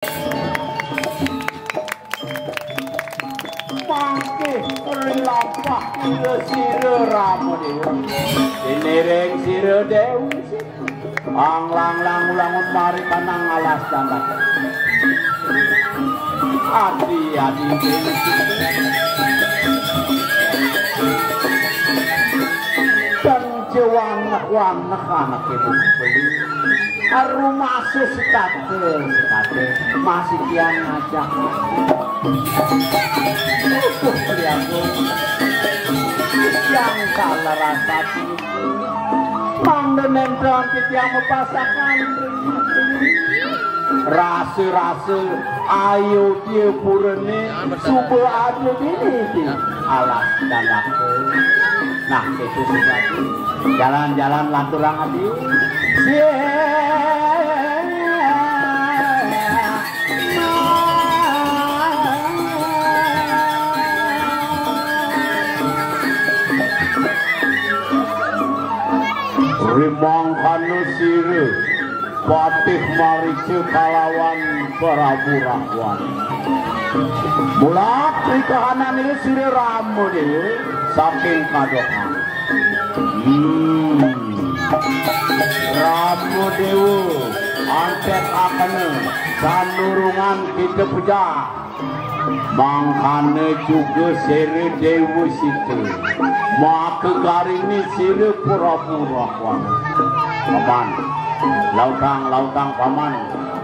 Mangke lapah sira Ramadewa dinereng sira Dewi anglang-lang ulangun mari kanang alas dandak adi-adi dan jewanah-wanah anak ibu beli rumah sesekate masih kian ngajak utuh beliau yang salah rasa mangdenen trompet yang mepasakan rasa-rasa ayo dia purane subuh ada di alas dalam nah itu sesuatu jalan-jalan laturang adi Rimang kanu sire Patih marice kalawan Prabu Rahwan mulak rikahanan ini sire Ramadewa saking kadoha Ramadewa angket akane sanurungan kita puja mangkane juga sire Dewi situ maka garini sire Prabu Rahwan paman lautang paman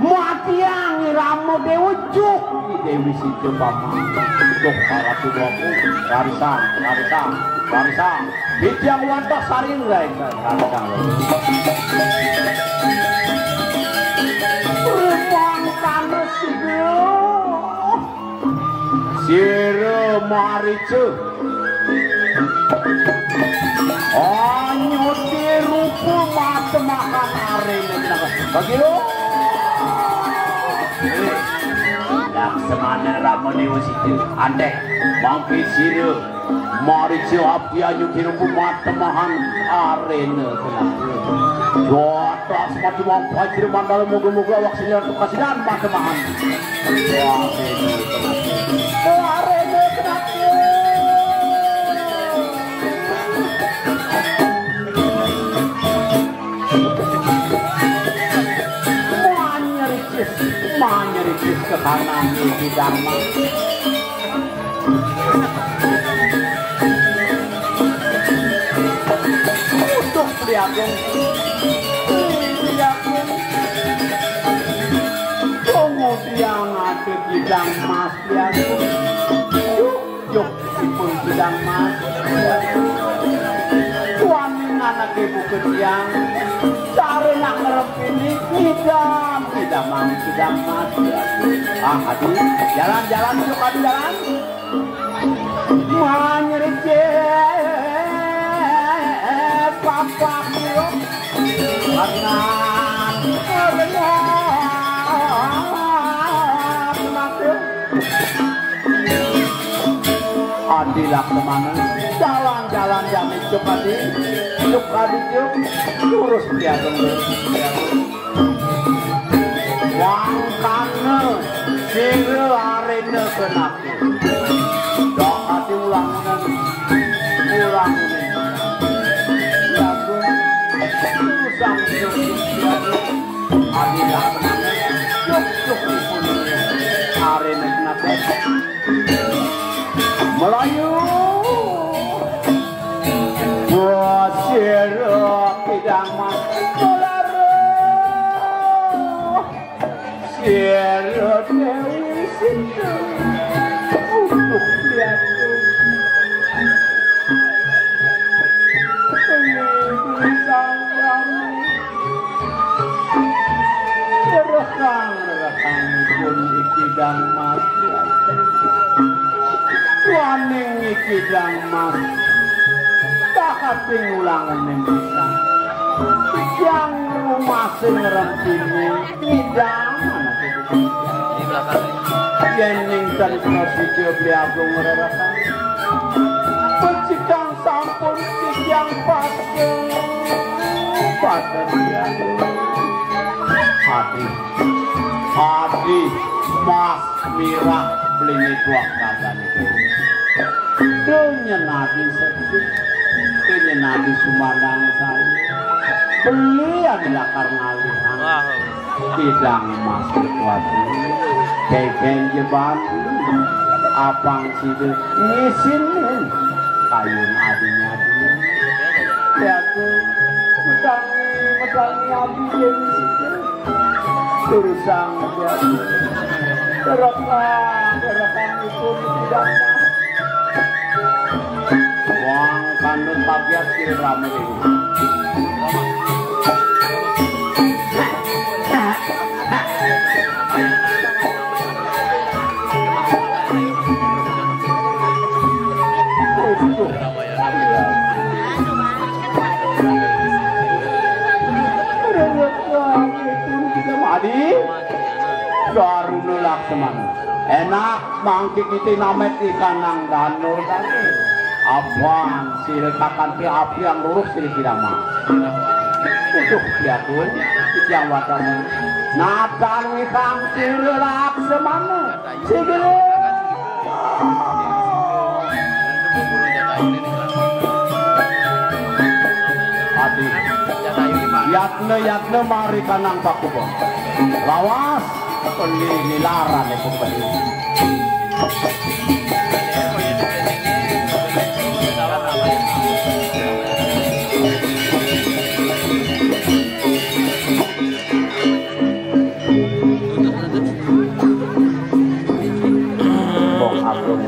matiang Ramadewa juk Dewi situ paman juk karatu bapu karisang bijang wadah saring guys karisang rumang kanu sire marice nyuti rupu matemakan arena bagi lo laksamana Ramadewa situ andeh mangki sire marice abdia nyuti rupu matemakan arena doa semati wampajir mandala moga-moga waksinya untuk kasihan matemakan arena kenapa manyeritis ke kanan di Dharma untuk Priagung kemudian ada bidang mas Priagung yuk sipun bidang mas suami anak ibu ketiang cari nak ngerep ini tidak mas hati jalan-jalan yuk hati jalan manyeritis papa yuk karena adilah kemana jalan-jalan jamin yuk hati yuk urus dia dulu wangkane sire arena kenapa dok hati ulangan jagung usang adilah kemana yuk arena kenapa Melayu buat sire tidak mampu sire Dewi situ untuk lihat ini sayang rekang pun ikidang mati waning ikidang mati tak hati ulangan yang bisa yang rumah sengerempini tidak di belakang yang tadi penosidio beli agung mererakan pencikang sampun yang pada dia hati Adi Mas Mira beli dua kagan itu. Dunia Nabi sedih, dunia Nabi Sumandang saya. Beli adalah karena lihat. Tidak Mas Kuati, keken jeban, apang situ ngisinin kayun adinya dia. Ya tuh, medangi abi dia situ. Terusang dia, gerakang itu tidak mas. Wang kandung tabiat si ramai ini. Adi, Darul Laksamana. Enak mangki kita namet ikan nang danur tadi. Apaan sirekakan ti api yang lurus sini tidak mah. Tuh ya tuh, yang watamu. Natan ikan Darul Laksamana. Sigere. Adi. Yatne mari kanang pakubo. Lawas peli nilaran itu peli. Bong agung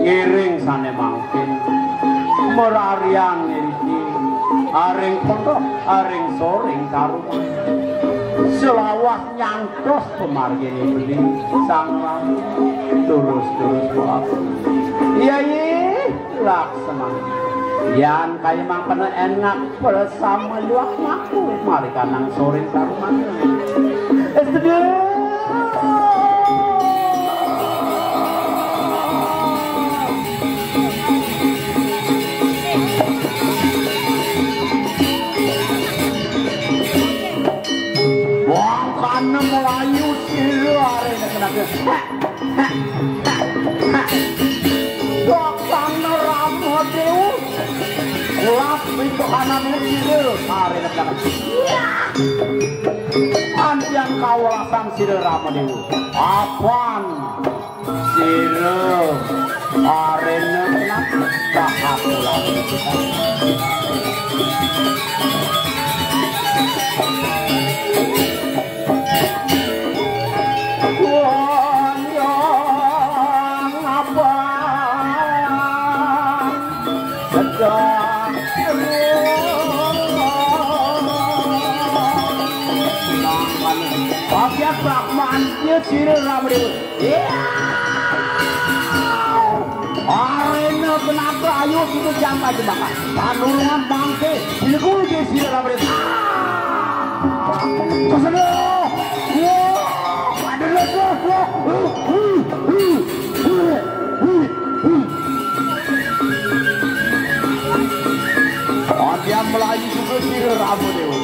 ngiring sane mangkin merarian niriki aring pondok aring soring karuman selawat nyangkos pemargini beli sang ramu terus maaf iya Laksamana yan kaya mang kena enak bersama luak ngaku mari kanang soring karuman karena Melayu siluar ini kenapa? Dokter Ramo Dewu, ulas itu kanan silu hari ini kenapa? Anjian kawalasan silu Ramo Dewu, apaan silu hari ini kenapa? Tahap ulang Bagian Brahman dia siril ramai. Arena kenapa ayo itu jangka jembatan. Panurungan bangke ini kudu dia siril ramai. Kesana. Ada lagi. Dia Melayu juga siril ramai dewa.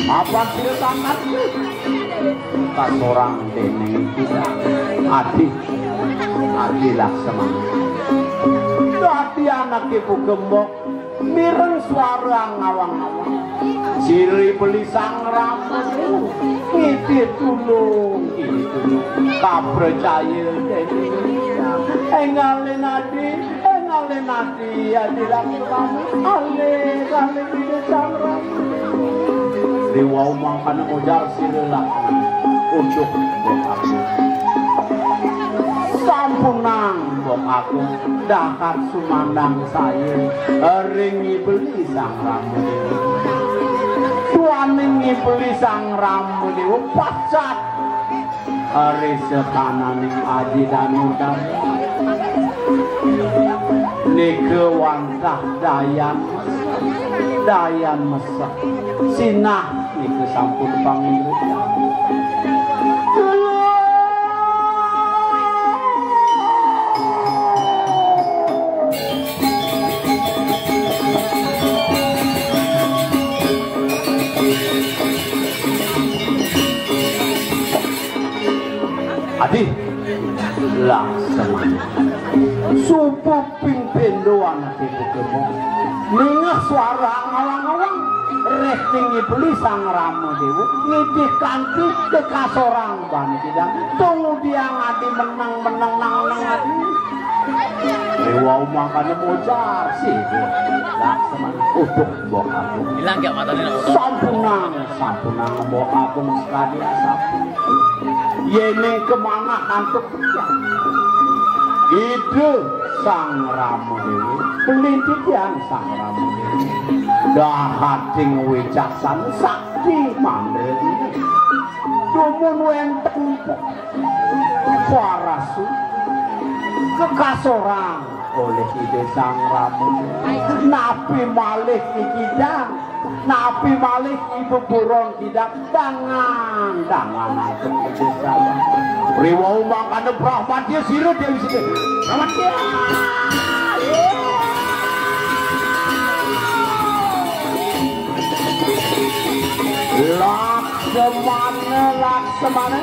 Apa sih sangat tak seorang deneng kita Adi Laksamana Adi anak ibu gembok mireng suara ngawang-ngawang ciri beli sang rambut ini tulung kapercaya engalin Adi Adi Laksamana ale beli sang rambut Dewa mangkana ujar sirila untuk berkata sampunang bok aku dakat sumandang saya ringi beli sang ramu tuaningi beli sang ramu dewa pacat hari sekananing aji danudan nike wantah dayan mesek sinah nike sampun pangindri Adi laksana subuh pimpin doang tipu kemo ningah suara ngawang-ngawang restingi beli sang ramu dewu ngidih kanti ke kasorang ban tidak tunggu dia ngadi menang nang adi dewa makanya mojar sih laksana utuh bok aku hilang gak matanya sampunang bok aku sekali sapu yeneng kemana antuk pecah ide sang ramu dewi pelintit yang sang ramu dewi dahating wijaksan sakti mandiri dumun wenteng parasu kekasorang oleh ide sang ramu dewi napi malih ikidang napi malih ibu burung tidak dangan untuk desa riwau makanya Brahmadya siru dia bisa Brahmadya laksamana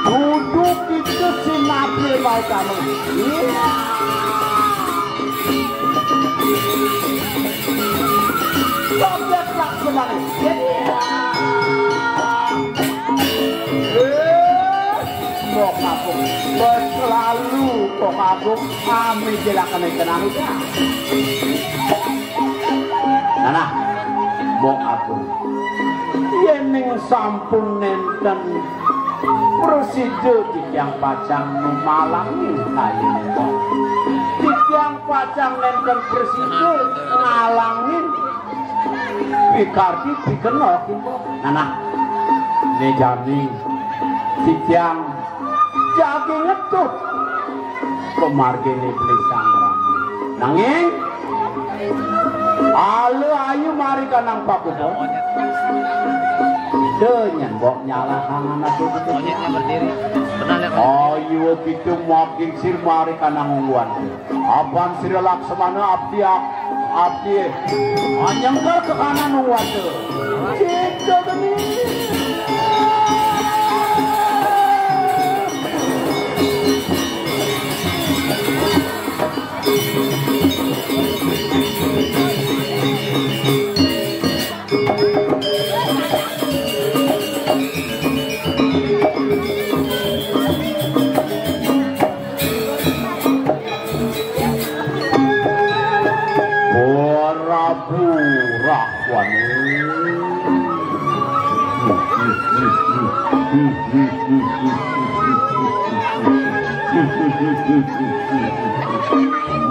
duduk itu si nabi mau kamu Sobek laksamana Bok Agung selalu Bok Agung kami silakan ikan Nana Bok Agung yening sampun nenten presiden yang pacang numalangin kayu yang pacang nenten presiden ngalangin pikardi dikenokin Nana ini jamin yang jadi ngetut pemargini beli sang ramu nanging alu ayu mari kanang pakupo denyan bok nyala hangan aku monyetnya berdiri pernah lihat ayu gitu makin sir mari kanang ungguan apaan sir laksamana abdi anyangkal ke kanan ungguan tuh cinta gini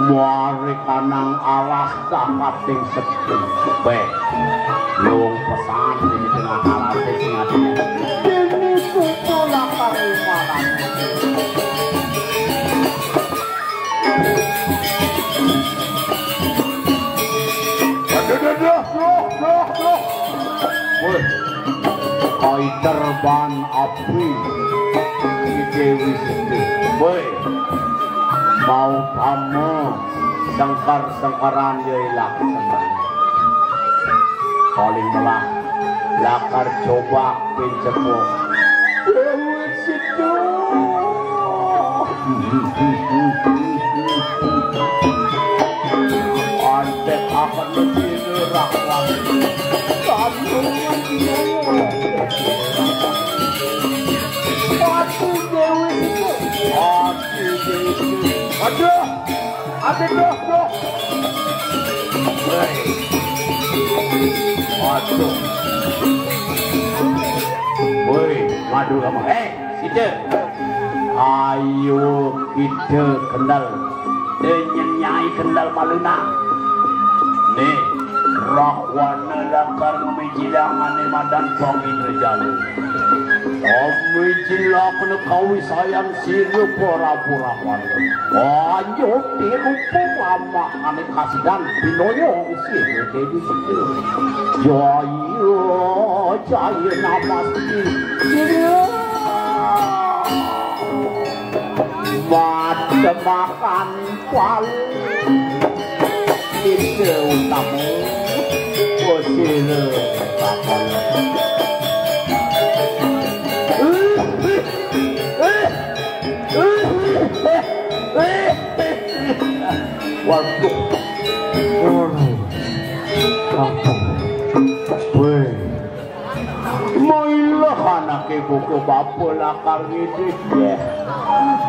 Muari kanang alas sahating sepuh baik lung pesan di tengah alas singati ini supola karimalan aduh woi koi terban api di Dewi Siti woi mau kamu sengkar-sengkaran yoi laksana paling melah lakar coba pincepuk Dewi Situ antek akan menjadi rakyat kandungan Atu Dewi Situ aduh aduh woi madu kamu situ Ayo kita kendal nyai kendal maluna nih rahwana lakar ngemijilangan madan pangin rejalu omijilakna kawi sayang siru pura-pura wala ayo dirupu lama ane kasidan binoyo siru dedi siru jaya namasti siru mata makan palu itu utamu posile papan waduh weh moilah anak ibu ke bapa lakar ngidih ya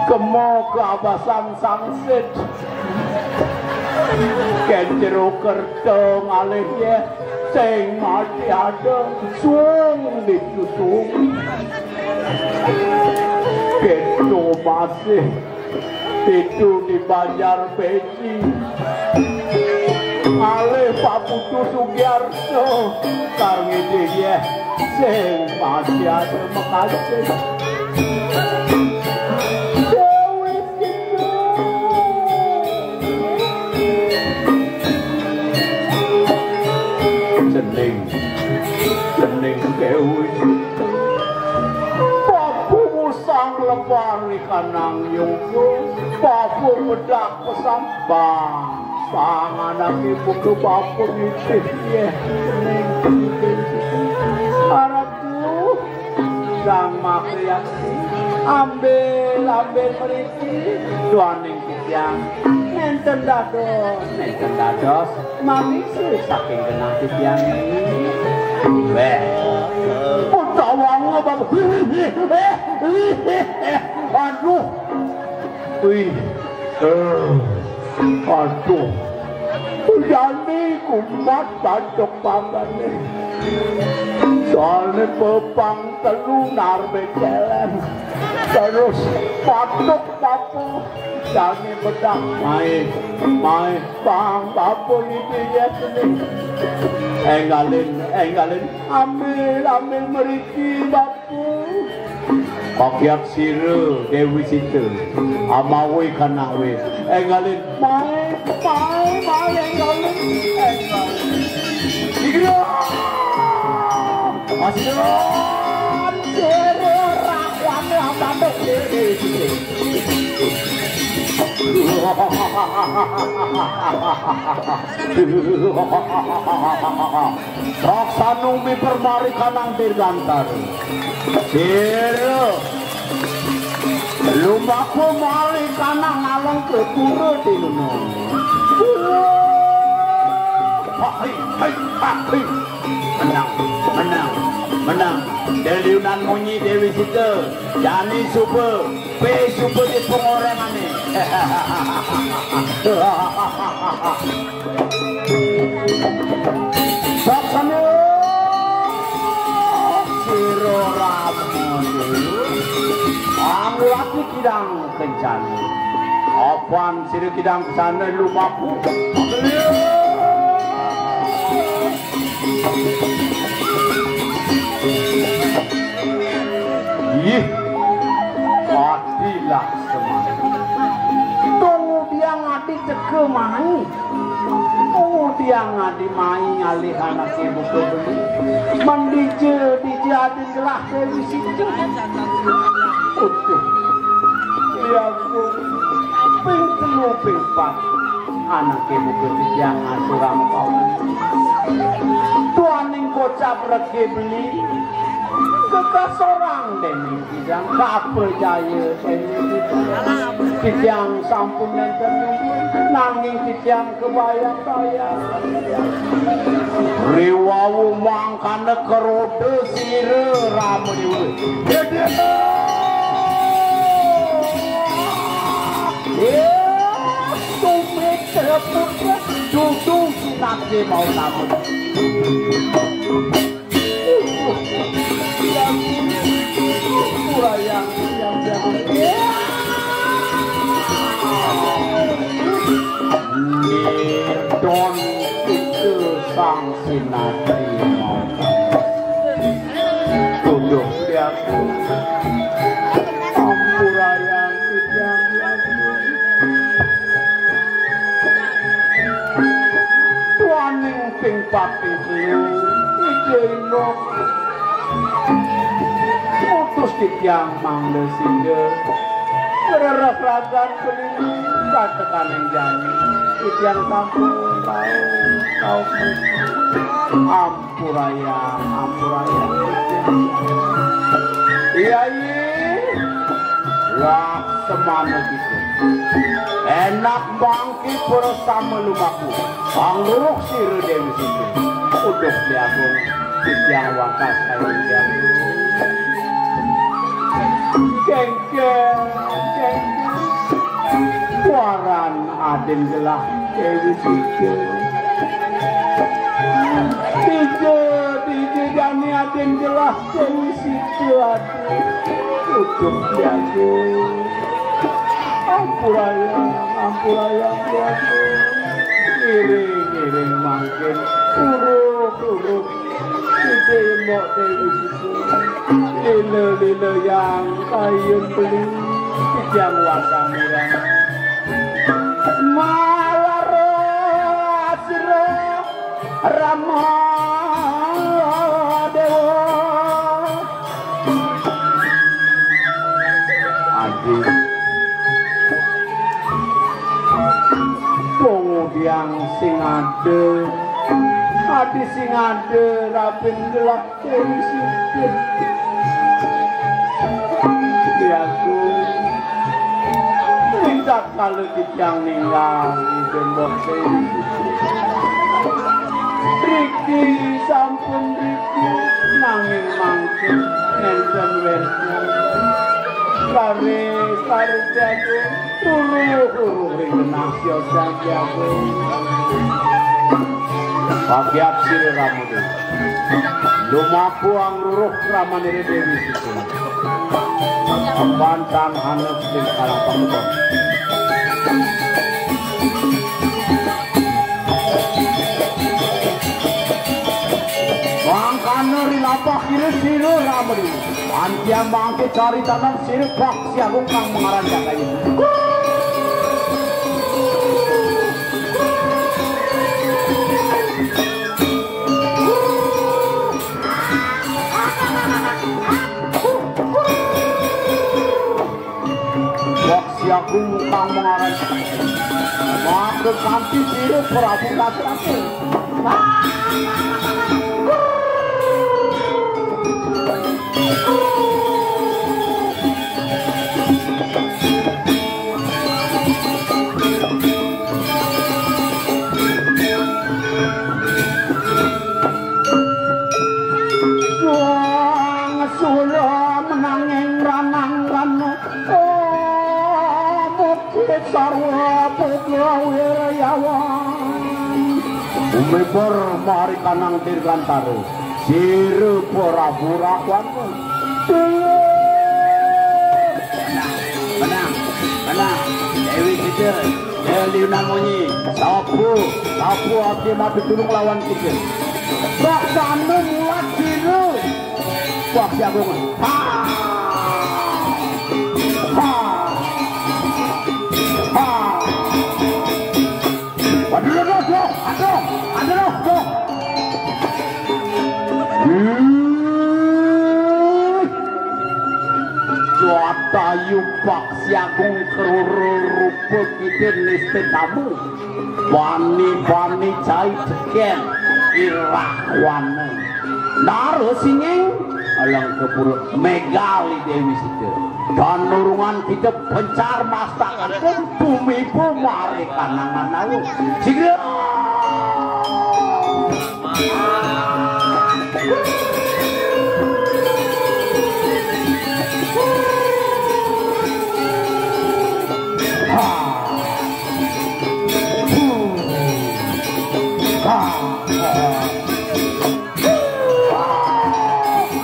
kemo ke abasan sangsit kenjero kerto ngalih ya sing mati ada suung dicutung kento masih itu di Banjar Peci alih Pak Putu Sugiarto karngidi ya sing mati ada makasih Jening kewi papu musang lepari kanang yungku papu bedak pesambang panganak ibu ke papu nitip ya harapku sang makriati ambil meriti duaning kitiang nenten dados mami saking kenang kitiang ini weh utawang apa aduh wih aduh jadi kumat bancok panggane soalnya pepang telunar becelen terus patok papu jangan bedak main pang papu itu ya sini enggalin ambil meriki bapu pakiak siru dewi situ amawe kanawe enggalin main enggalin digera masih siru rakwan apa Raksanung mipermari kanang dirgantar Siro lumaku mari kanang along keturu di lunong menang deliunan munyi Dewi Sita Jani super P super di pengorengan nih Saksana Siro Ramon Anglaki kidang kencan Apaan Siro kidang kesana lumaku Ih, adilah semangat. Tunggu dia ngadi ceke main. Tunggu dia ngadi main alih anak ibu kebeli. Mendije adi gelah Dewi Sita. Utuh. Lihatku ping telu ping pat anak ibu kebeli yang asuram kawan. Tuaning kocap regi beli. Kekas orang dening kidang kaperjaya kidang sampun nenten nanging kidang kebayang-bayang riwawu mangkane kerode sire ramu diwe dede tumit terput duduk sinake mau namun yang Don itu sang sinatri mau tuduh dia ampurayan yang tuaning ping pating telu ide putus ditiang manglesiga bererek-ragan keliling katakan yang jani yang kampung tahu ampurayang iya lah semana gitu enak bangkit bersama lumaku pangluruk siru dewi situ udah diagung yang wakas kayak geng waran aden gelah dewi situ Dije dani aden gelah dewi situ aduh udah diagung ampurayang ngiring makin uruk ide mbok dewi situ lilo yang kayun beli yang wasamirang malaro asro rama dewa adik yang sing ade adi sing ade rapin gelap dewi situ diaku tidak kalau dijang ninggal di tembok dewi Riki sampun Riki nanging mangkin nenten werna kare jago tulu ringenasyo jago bagiat siri ramu dewi lumaku ang ruruh ramaniri dewi situ pantang hanep di kalang pangutong mangkana rilapah kiri siru ramu dewi antiang bangke cari tanam siru pak siagung kang mengaran jaganya aku kang mengaran maka kanti siru Prabu Katrake sarwa putra wirayawan umipur mari kanang dirgantaro siru Prabu Rakwanmu menang Dewi Situ Dewi Namonyi sapu abdi mati tulung lawan kita bak sanu muat siru bak siagung Aduh. Cuata yupak siagung keruru rupa kita liste tamu bani cai ceken irakwana naruh singing alang kepuru megali Dewi Situ dan nurungan kita pencar mastakan bumi mari kanangan nawu sigera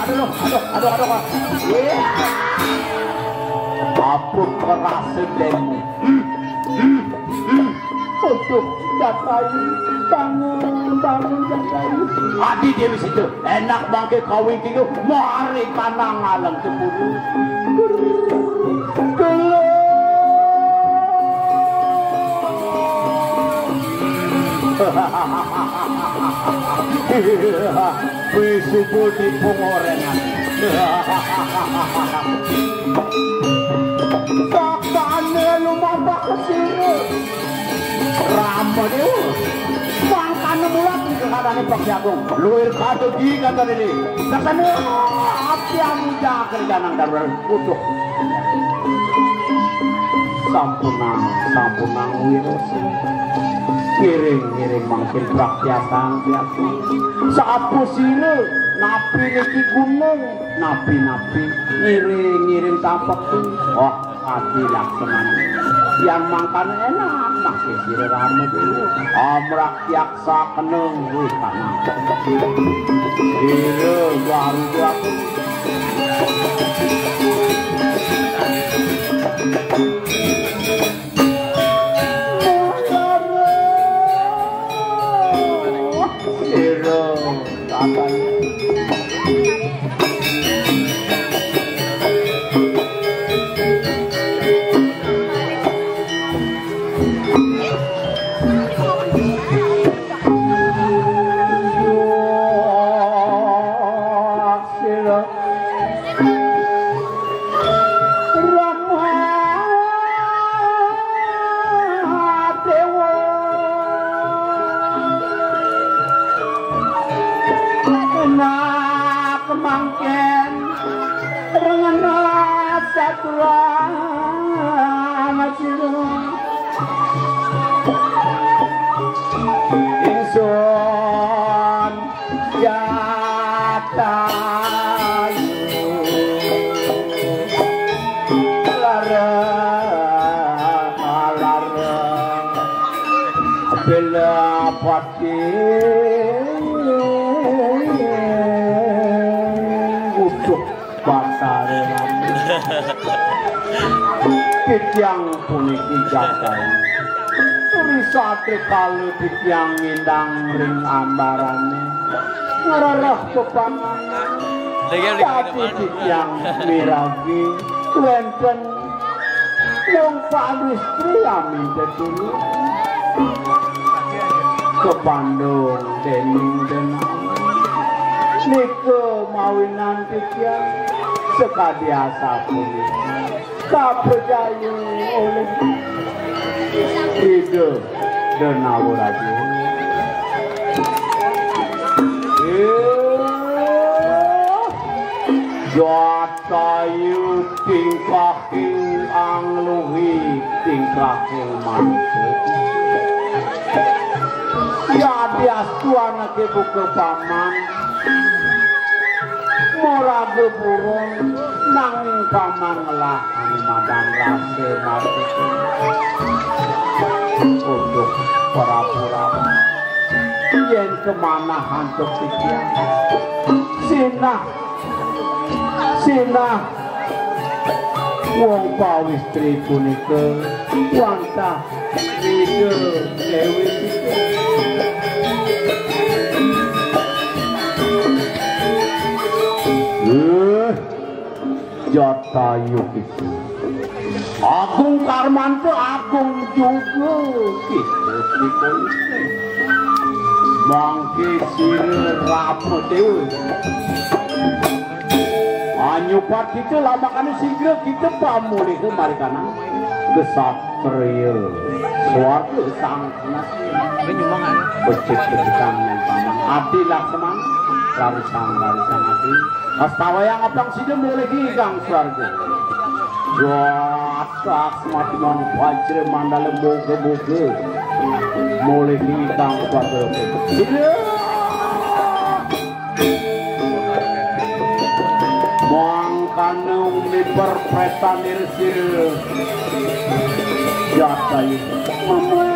aduh apa kerasa demo Waduh, Jatayu, bangun Jatayu. Adi Dewi situ, enak bangke kawin kiko, mari kanang alang sepuluh. Bisubu di pengorengan. Sakane lumampah kesini Rama dewa mangkane mulat kekadane Pak Jagung luir kado di kata ini sakane api amu jaga janang darurat utuh sampunang wirosi ngiring mangkin praktiasang biasa sapu sini napi niki gunung napi ngiring tampak tuh oh hati laksamana yang makan enak masih sirah rame dulu amrak yaksa keneng wih tanah sirah baru aku sirah tatanya Yang puniki jagai Risate kalu yang ngindang ring ambarane ngerarah pepangan tapi yang miragi wenten yang palistri amin dulu ke Bandung dening denang nike mawinan yang sekadiasa puniki tak percaya oleh hidup dan nawaraji Jatayu tingkahing angluhi tingkahing manusia ya diastuan ke buku paman moraga burung nanging paman ngelah madang rase mati untuk pura-pura yen kemana hantuk pikiran sinah wong pawistri punika wantah rida dewi Jatayu itu Agung Karmanto Agung juga kisah di polisi mangke sirah rapo dewa anyupat kita lamakan singgah kita pamulih ke marikana kesatria suatu sang menyumbang becek kecangan paman adi laksaman larisan adi astawayang abang sidem boleh higang suarga Jatuh semati man wajre mandala moga-moga boleh higang suarga sidem mangkanung di perpretan irsir jatuh